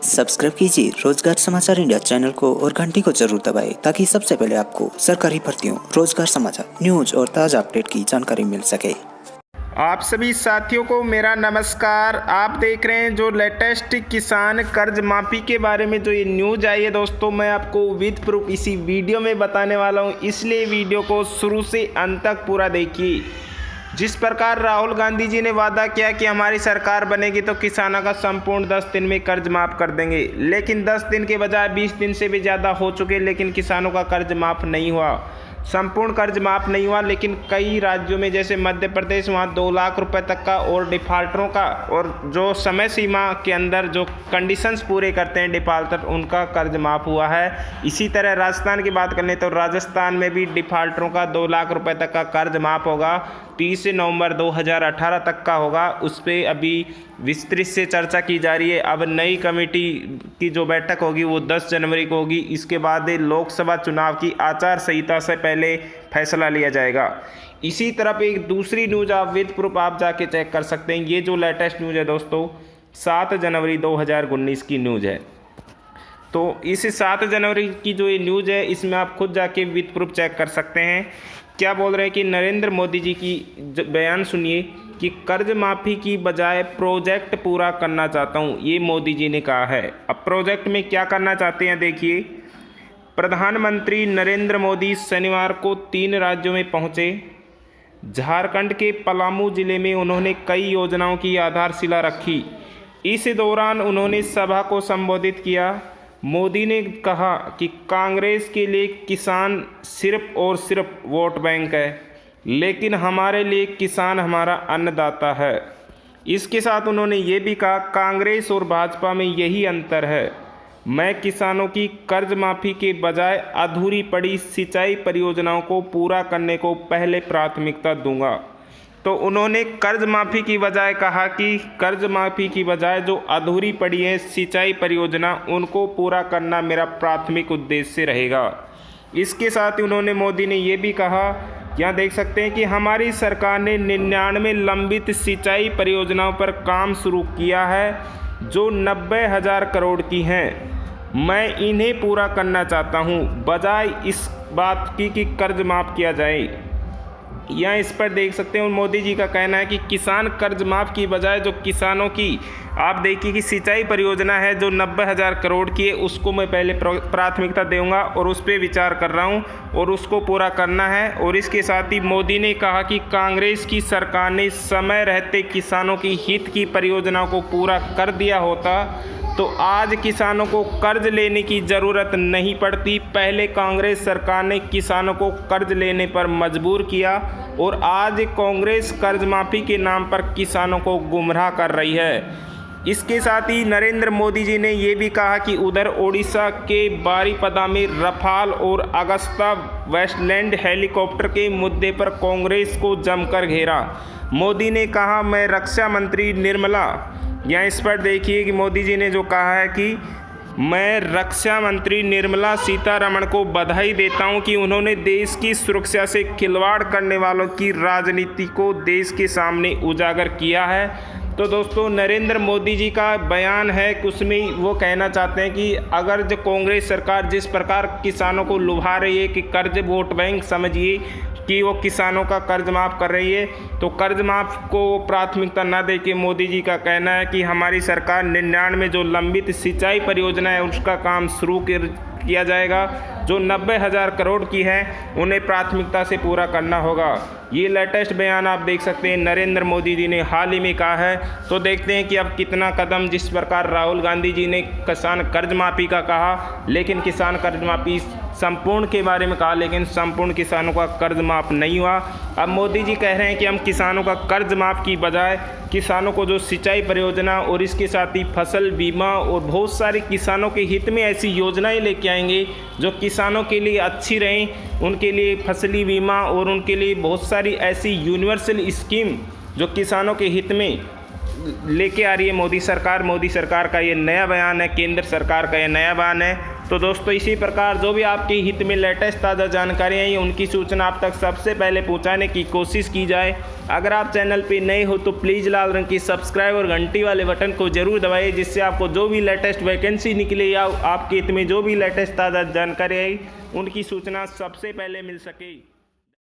Subscribe कीजिए रोजगार समाचार इंडिया चैनल को और घंटी को जरूर दबाएं ताकि सबसे पहले आपको सरकारी भर्तियों, रोजगार समाचार, न्यूज और ताज़ा अपडेट की जानकारी मिल सके। आप सभी साथियों को मेरा नमस्कार। आप देख रहे हैं जो लेटेस्ट किसान कर्ज माफ़ी के बारे में जो ये न्यूज़ आई है दोस्तों, मैं आपको विद प्रूफ इसी वीडियो में बताने वाला हूँ, इसलिए वीडियो को शुरू से अंत तक पूरा देखिए। जिस प्रकार राहुल गांधी जी ने वादा किया कि हमारी सरकार बनेगी तो किसानों का संपूर्ण 10 दिन में कर्ज माफ़ कर देंगे, लेकिन 10 दिन के बजाय 20 दिन से भी ज़्यादा हो चुके, लेकिन किसानों का कर्ज माफ़ नहीं हुआ। संपूर्ण कर्ज माफ़ नहीं हुआ, लेकिन कई राज्यों में जैसे मध्य प्रदेश, वहाँ 2 लाख रुपए तक का और डिफ़ाल्टरों का, और जो समय सीमा के अंदर जो कंडीशंस पूरे करते हैं डिफ़ाल्टर, उनका कर्ज माफ़ हुआ है। इसी तरह राजस्थान की बात कर लें तो राजस्थान में भी डिफ़ाल्टरों का 2 लाख रुपए तक का कर्ज माफ़ होगा। 30 नवंबर 2018 तक का होगा। उस पर अभी विस्तृत से चर्चा की जा रही है। अब नई कमेटी की जो बैठक होगी वो 10 जनवरी को होगी। इसके बाद लोकसभा चुनाव की आचार संहिता से पहले फैसला लिया जाएगा। इसी तरफ एक दूसरी न्यूज़ आप विद प्रूफ आप जाके चेक कर सकते हैं। ये जो लेटेस्ट न्यूज़ है दोस्तों, 7 जनवरी 2019 की न्यूज़ है। तो इस 7 जनवरी की जो ये न्यूज़ है, इसमें आप खुद जाके विद प्रूफ चेक कर सकते हैं। क्या बोल रहे हैं कि नरेंद्र मोदी जी की बयान सुनिए कि कर्ज माफ़ी की बजाय प्रोजेक्ट पूरा करना चाहता हूँ, ये मोदी जी ने कहा है। अब प्रोजेक्ट में क्या करना चाहते हैं देखिए। प्रधानमंत्री नरेंद्र मोदी शनिवार को 3 राज्यों में पहुँचे। झारखंड के पलामू जिले में उन्होंने कई योजनाओं की आधारशिला रखी। इस दौरान उन्होंने सभा को संबोधित किया। मोदी ने कहा कि कांग्रेस के लिए किसान सिर्फ और सिर्फ वोट बैंक है, लेकिन हमारे लिए किसान हमारा अन्नदाता है। इसके साथ उन्होंने ये भी कहा, कांग्रेस और भाजपा में यही अंतर है। मैं किसानों की कर्ज माफ़ी के बजाय अधूरी पड़ी सिंचाई परियोजनाओं को पूरा करने को पहले प्राथमिकता दूंगा। तो उन्होंने कर्ज माफ़ी की बजाय कहा कि कर्ज माफ़ी की बजाय जो अधूरी पड़ी है सिंचाई परियोजना, उनको पूरा करना मेरा प्राथमिक उद्देश्य रहेगा। इसके साथ ही उन्होंने मोदी ने ये भी कहा, यहाँ देख सकते हैं कि हमारी सरकार ने 99 लंबित सिंचाई परियोजनाओं पर काम शुरू किया है जो 90,000 करोड़ की हैं। मैं इन्हें पूरा करना चाहता हूँ, बजाय इस बात की कि कर्ज माफ़ किया जाए। यहाँ इस पर देख सकते हैं मोदी जी का कहना है कि किसान कर्ज माफ़ की बजाय जो किसानों की आप देखिए कि सिंचाई परियोजना है जो 90,000 करोड़ की है, उसको मैं पहले प्राथमिकता दूंगा और उस पर विचार कर रहा हूँ और उसको पूरा करना है। और इसके साथ ही मोदी ने कहा कि कांग्रेस की सरकार ने समय रहते किसानों की हित की परियोजनाओं को पूरा कर दिया होता तो आज किसानों को कर्ज लेने की ज़रूरत नहीं पड़ती। पहले कांग्रेस सरकार ने किसानों को कर्ज लेने पर मजबूर किया और आज कांग्रेस कर्ज माफ़ी के नाम पर किसानों को गुमराह कर रही है। इसके साथ ही नरेंद्र मोदी जी ने ये भी कहा कि उधर ओडिशा के बारीपदा में रफाल और अगस्ता वेस्टलैंड हेलीकॉप्टर के मुद्दे पर कांग्रेस को जमकर घेरा। मोदी ने कहा, मैं रक्षा मंत्री निर्मला, यहाँ इस पर देखिए कि मोदी जी ने जो कहा है कि मैं रक्षा मंत्री निर्मला सीतारमण को बधाई देता हूं कि उन्होंने देश की सुरक्षा से खिलवाड़ करने वालों की राजनीति को देश के सामने उजागर किया है। तो दोस्तों नरेंद्र मोदी जी का बयान है कि उसमें वो कहना चाहते हैं कि अगर जो कांग्रेस सरकार जिस प्रकार किसानों को लुभा रही है कि कर्ज वोट बैंक समझिए कि वो किसानों का कर्ज माफ़ कर रही है, तो कर्ज माफ़ को प्राथमिकता ना देके मोदी जी का कहना है कि हमारी सरकार 99 जो लंबित सिंचाई परियोजना है उसका काम शुरू किया जाएगा, जो 90,000 करोड़ की है उन्हें प्राथमिकता से पूरा करना होगा। ये लेटेस्ट बयान आप देख सकते हैं नरेंद्र मोदी जी ने हाल ही में कहा है। तो देखते हैं कि अब कितना कदम, जिस प्रकार राहुल गांधी जी ने किसान कर्ज माफ़ी का कहा, लेकिन किसान कर्ज माफ़ी संपूर्ण के बारे में कहा, लेकिन संपूर्ण किसानों का कर्ज माफ़ नहीं हुआ। अब मोदी जी कह रहे हैं कि हम किसानों का कर्ज माफ़ की बजाय किसानों को जो सिंचाई परियोजना और इसके साथ ही फसल बीमा और बहुत सारे किसानों के हित में ऐसी योजनाएं लेके आएंगे जो किसानों के लिए अच्छी रहें। उनके लिए फसली बीमा और उनके लिए बहुत सारी ऐसी यूनिवर्सल स्कीम जो किसानों के हित में लेके आ रही है मोदी सरकार। मोदी सरकार का ये नया बयान है, केंद्र सरकार का ये नया बयान है। तो दोस्तों इसी प्रकार जो भी आपके हित में लेटेस्ट ताज़ा जानकारियाँ आई उनकी सूचना आप तक सबसे पहले पहुंचाने की कोशिश की जाए। अगर आप चैनल पे नए हो तो प्लीज़ लाल रंग की सब्सक्राइब और घंटी वाले बटन को जरूर दबाइए, जिससे आपको जो भी लेटेस्ट वैकेंसी निकले या आपके हित में जो भी लेटेस्ट ताज़ा जानकारी आई उनकी सूचना सबसे पहले मिल सके।